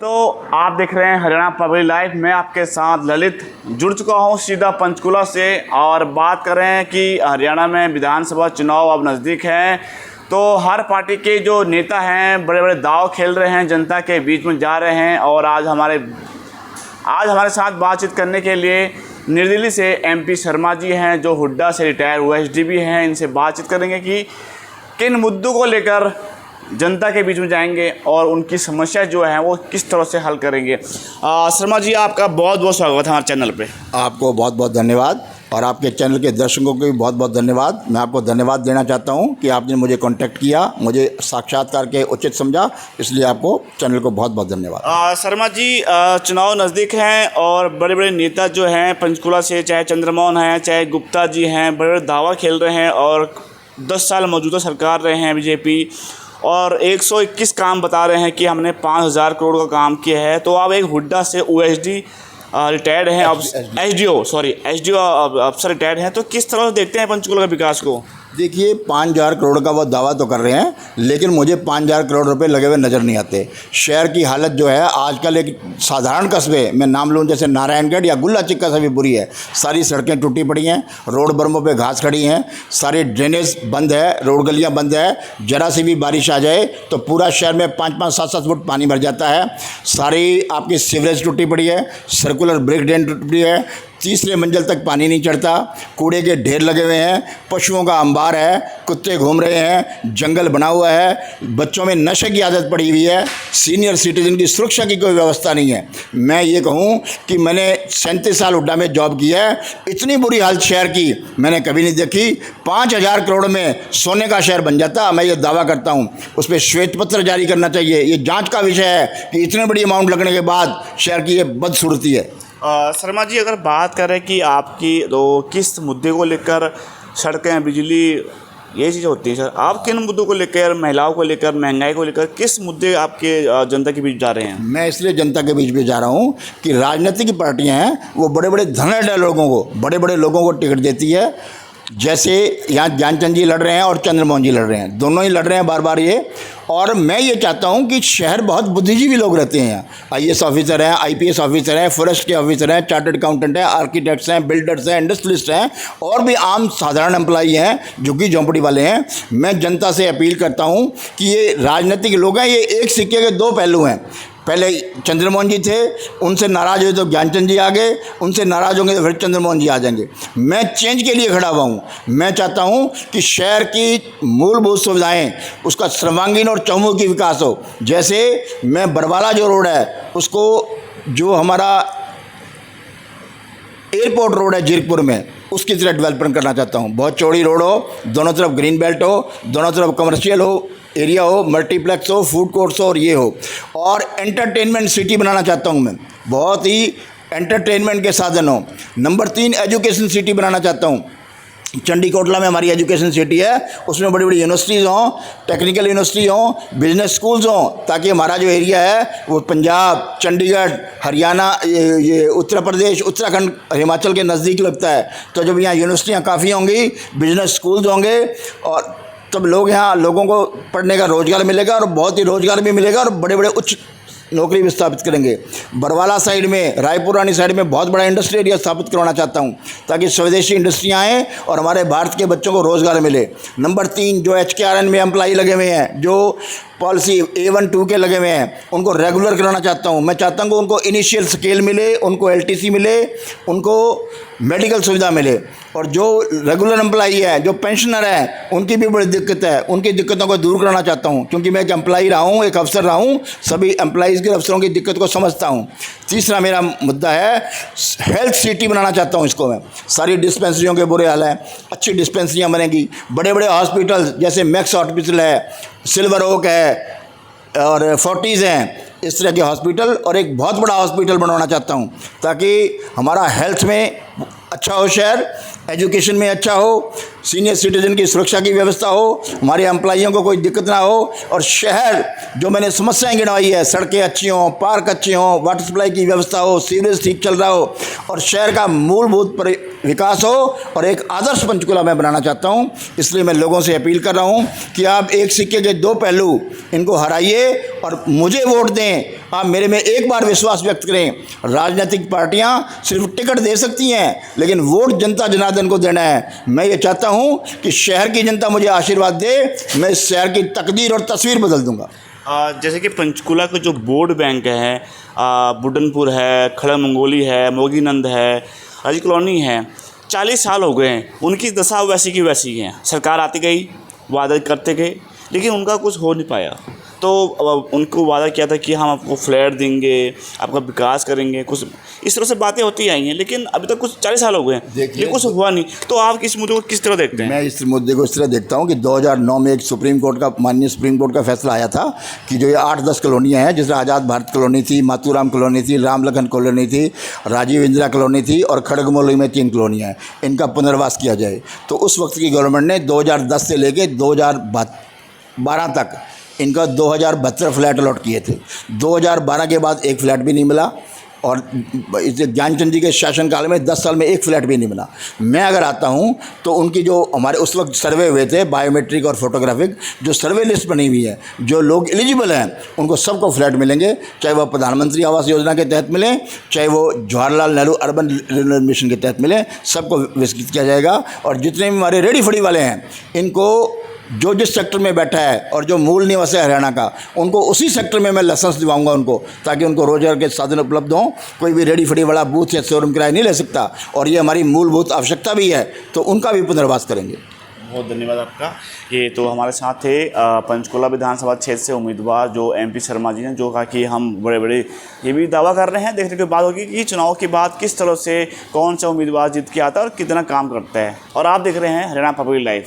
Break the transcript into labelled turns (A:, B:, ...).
A: तो आप देख रहे हैं हरियाणा पब्लिक लाइव। मैं आपके साथ ललित जुड़ चुका हूं सीधा पंचकुला से और बात कर रहे हैं कि हरियाणा में विधानसभा चुनाव अब नज़दीक हैं, तो हर पार्टी के जो नेता हैं बड़े बड़े दांव खेल रहे हैं, जनता के बीच में जा रहे हैं। और आज हमारे साथ बातचीत करने के लिए नई दिल्ली से MP शर्मा जी हैं, जो हुड्डा से रिटायर OSD हैं। इनसे बातचीत करेंगे कि किन मुद्दों को लेकर जनता के बीच में जाएंगे और उनकी समस्या जो है वो किस तरह से हल करेंगे। शर्मा जी, आपका बहुत बहुत स्वागत है हमारे चैनल पे।
B: आपको बहुत बहुत धन्यवाद और आपके चैनल के दर्शकों को भी बहुत बहुत धन्यवाद। मैं आपको धन्यवाद देना चाहता हूं कि आपने मुझे कांटेक्ट किया, मुझे साक्षात्कार के उचित समझा, इसलिए आपको चैनल को बहुत बहुत धन्यवाद।
A: शर्मा जी, चुनाव नज़दीक हैं और बड़े बड़े नेता जो हैं पंचकुला से, चाहे चंद्रमोहन हैं चाहे गुप्ता जी हैं, बड़े बड़े दावा खेल रहे हैं और 10 साल मौजूदा सरकार रहे हैं BJP और 121 काम बता रहे हैं कि हमने 5000 करोड़ का काम किया है। तो आप एक हुड्डा से OSD रिटायर्ड हैं, अब SDO अफसर रिटायर्ड हैं, तो किस तरह से देखते हैं पंचकुला के विकास को?
B: देखिए, 5000 करोड़ का वो दावा तो कर रहे हैं, लेकिन मुझे 5000 करोड़ रुपए लगे हुए नज़र नहीं आते। शहर की हालत जो है आजकल, एक साधारण कस्बे में नाम लूँ जैसे नारायणगढ़ या गुल्ला चिक्का से भी बुरी है। सारी सड़कें टूटी पड़ी हैं, रोड बर्मों पे घास खड़ी हैं, सारी ड्रेनेज बंद है, रोड गलियाँ बंद है। जरा सी भी बारिश आ जाए तो पूरा शहर में 5-5, 7-7 फुट पानी भर जाता है। सारी आपकी सीवरेज टूटी पड़ी है, सर्कुलर ब्रेक ड्रेन टूटी पड़ी है, तीसरे मंजिल तक पानी नहीं चढ़ता, कूड़े के ढेर लगे हुए हैं, पशुओं का अंबार है, कुत्ते घूम रहे हैं, जंगल बना हुआ है, बच्चों में नशे की आदत पड़ी हुई है, सीनियर सिटीजन की सुरक्षा की कोई व्यवस्था नहीं है। मैं ये कहूँ कि मैंने 37 साल हुड्डा में जॉब की है, इतनी बुरी हालत शहर की मैंने कभी नहीं देखी। 5000 करोड़ में सोने का शहर बन जाता, मैं ये दावा करता हूँ। उस पर श्वेत पत्र जारी करना चाहिए। ये जाँच का विषय है कि इतनी बड़ी अमाउंट लगने के बाद शहर की ये बदसूरती है।
A: शर्मा जी, अगर बात करें कि आपकी तो किस मुद्दे को लेकर सड़कें, बिजली, ये चीज़ें होती हैं, सर आप किन मुद्दों को लेकर, महिलाओं को लेकर, महंगाई को लेकर, किस मुद्दे आपके जनता के बीच जा रहे हैं?
B: मैं इसलिए जनता के बीच में जा रहा हूँ कि राजनीतिक पार्टियाँ हैं वो बड़े बड़े धनाढ्य लोगों को, बड़े बड़े लोगों को टिकट देती है। जैसे यहाँ ज्ञानचंद जी लड़ रहे हैं और चंद्रमोहन जी लड़ रहे हैं, दोनों ही लड़ रहे हैं बार बार ये। और मैं ये चाहता हूँ कि शहर बहुत बुद्धिजीवी लोग रहते हैं यहाँ। IAS ऑफिसर हैं, IPS ऑफिसर हैं, फॉरेस्ट के ऑफिसर हैं, चार्टर्ड अकाउंटेंट हैं, आर्किटेक्ट्स हैं, बिल्डर्स हैं, इंडस्ट्रियलिस्ट हैं और भी आम साधारण एम्प्लॉई हैं, झुग्गी झोंपड़ी वाले हैं। मैं जनता से अपील करता हूँ कि ये राजनीतिक लोग हैं, ये एक सिक्के के दो पहलू हैं। पहले चंद्रमोहन जी थे, उनसे नाराज़ हुए तो ज्ञानचंद जी आ गए, उनसे नाराज़ होंगे तो फिर चंद्रमोहन जी आ जाएंगे। मैं चेंज के लिए खड़ा हुआ हूँ। मैं चाहता हूँ कि शहर की मूलभूत सुविधाएं, उसका सर्वांगीण और चहुमुखी विकास हो। जैसे मैं बरवाला जो रोड है उसको, जो हमारा एयरपोर्ट रोड है जीरकपुर में, उसकी तरह डेवलपमेंट करना चाहता हूँ। बहुत चौड़ी रोड हो, दोनों तरफ ग्रीन बेल्ट हो, दोनों तरफ कमर्शियल हो एरिया हो, मल्टीप्लेक्स हो, फूड कोर्ट्स हो और ये हो। और एंटरटेनमेंट सिटी बनाना चाहता हूँ मैं, बहुत ही एंटरटेनमेंट के साधन हो। नंबर 3, एजुकेशन सिटी बनाना चाहता हूँ। चंडीकोटला में हमारी एजुकेशन सिटी है, उसमें बड़ी बड़ी यूनिवर्सिटीज़ हों, टेक्निकल यूनिवर्सिटी हों, बिजनेस स्कूल्स हों, ताकि हमारा जो एरिया है वो पंजाब, चंडीगढ़, हरियाणा, ये उत्तर प्रदेश, उत्तराखंड, हिमाचल के नज़दीक लगता है। तो जब यहाँ यूनिवर्सिटियाँ काफ़ी होंगी, बिजनेस स्कूल्स होंगे और तब लोग, यहाँ लोगों को पढ़ने का रोज़गार मिलेगा और बहुत ही रोज़गार भी मिलेगा और बड़े बड़े उच्च नौकरी भी स्थापित करेंगे। बरवाला साइड में, रायपुरानी साइड में बहुत बड़ा इंडस्ट्री एरिया स्थापित करवाना चाहता हूँ ताकि स्वदेशी इंडस्ट्रियाँ आएँ और हमारे भारत के बच्चों को रोज़गार मिले। नंबर 3, जो HKRN में एम्प्लॉई लगे हुए हैं, जो पॉलिसी A1, 2 के लगे हुए हैं, उनको रेगुलर कराना चाहता हूँ। मैं चाहता हूँ कि उनको इनिशियल स्केल मिले, उनको LTC मिले, उनको मेडिकल सुविधा मिले। और जो रेगुलर एम्प्लॉई है, जो पेंशनर है, उनकी भी बड़ी दिक्कत है, उनकी दिक्कतों को दूर कराना चाहता हूँ, क्योंकि मैं एक एम्प्लॉई रहा हूँ, एक अफसर रहा हूँ, सभी एम्प्लॉइज़ के अफसरों की दिक्कत को समझता हूँ। तीसरा मेरा मुद्दा है हेल्थ सिटी बनाना चाहता हूँ इसको मैं। सारी डिस्पेंसरियों के बुरे हाल हैं, अच्छी डिस्पेंसरियाँ बनेंगी, बड़े बड़े हॉस्पिटल जैसे मैक्स हॉस्पिटल है, सिल्वर ओक है और फोर्टीज़ हैं, इस तरह के हॉस्पिटल और एक बहुत बड़ा हॉस्पिटल बनवाना चाहता हूँ ताकि हमारा हेल्थ में अच्छा हो शहर एजुकेशन में अच्छा हो, सीनियर सिटीजन की सुरक्षा की व्यवस्था हो, हमारे एम्प्लॉइयों को कोई दिक्कत ना हो, और शहर जो मैंने समस्याएं गिनवाई है, सड़कें अच्छी हों, पार्क अच्छे हों, वाटर सप्लाई की व्यवस्था हो, सीवरेज ठीक चल रहा हो, और शहर का मूलभूत विकास हो, और एक आदर्श पंचकुला मैं बनाना चाहता हूं। इसलिए मैं लोगों से अपील कर रहा हूं कि आप एक सिक्के के दो पहलू, इनको हराइए और मुझे वोट दें। आप मेरे में एक बार विश्वास व्यक्त करें। राजनीतिक पार्टियां सिर्फ टिकट दे सकती हैं, लेकिन वोट जनता जनार्दन को देना है। मैं ये चाहता हूं कि शहर की जनता मुझे आशीर्वाद दे, मैं इस शहर की तकदीर और तस्वीर बदल दूंगा।
A: जैसे कि पंचकुला का जो बोर्ड बैंक है, बुडनपुर है, खड़ा मंगोली है, मोगीनंद है, राजी कॉलोनी है, 40 साल हो गए हैं, उनकी दशा वैसी की वैसी है। सरकार आती गई, वादा करते गए, लेकिन उनका कुछ हो नहीं पाया। तो उनको वादा किया था कि हम आपको फ्लैट देंगे, आपका विकास करेंगे, कुछ इस तरह से बातें होती आई हैं, लेकिन अभी तक कुछ 40 साल हो गए हैं, ये कुछ हुआ नहीं। तो आप इस मुद्दे को किस तरह देखते हैं?
B: मैं इस मुद्दे को इस तरह देखता हूं कि 2009 में एक माननीय सुप्रीम कोर्ट का फैसला आया था कि जो ये 8-10 कॉलोनियाँ हैं, जैसे आज़ाद भारत कॉलोनी थी, मातूराम कॉलोनी थी, राम लखन कॉलोनी थी, राजीव इंदिरा कॉलोनी थी, और खड़गमौली में 3 कॉलोनियाँ हैं, इनका पुनर्वास किया जाए। तो उस वक्त की गवर्नमेंट ने 2010 से लेके 2012 तक इनका 2072 फ्लैट अलॉट किए थे। 2012 के बाद एक फ्लैट भी नहीं मिला, और इसे ज्ञानचंद जी के शासनकाल में 10 साल में एक फ्लैट भी नहीं मिला। मैं अगर आता हूं तो उनकी जो हमारे उस वक्त सर्वे हुए थे, बायोमेट्रिक और फोटोग्राफिक जो सर्वे लिस्ट बनी हुई है, जो लोग एलिजिबल हैं उनको सबको फ्लैट मिलेंगे, चाहे वो प्रधानमंत्री आवास योजना के तहत मिले, चाहे वो Jawaharlal Nehru urban renewal mission के तहत मिले, सबको विस्तृत किया जाएगा। और जितने भी हमारे रेडी फड़ी वाले हैं, इनको जो जिस सेक्टर में बैठा है और जो मूल निवासी है हरियाणा का, उनको उसी सेक्टर में मैं लाइसेंस दिवाऊंगा उनको, ताकि उनको रोजगार के साधन उपलब्ध हों। कोई भी रेडी फड़ी वाला बूथ या शोरूम किराया नहीं ले सकता, और ये हमारी मूलभूत आवश्यकता भी है, तो उनका भी पुनर्वास करेंगे।
A: बहुत धन्यवाद आपका। ये तो हमारे साथ थे पंचकुला विधानसभा क्षेत्र से उम्मीदवार जो MP शर्मा जी ने, जो कहा कि हम बड़े बड़े ये भी दावा कर रहे हैं। देखने की बात होगी कि चुनाव के बाद किस तरह से कौन सा उम्मीदवार जीत के आता है और कितना काम करता है। और आप देख रहे हैं हरियाणा पब्लिक लाइव।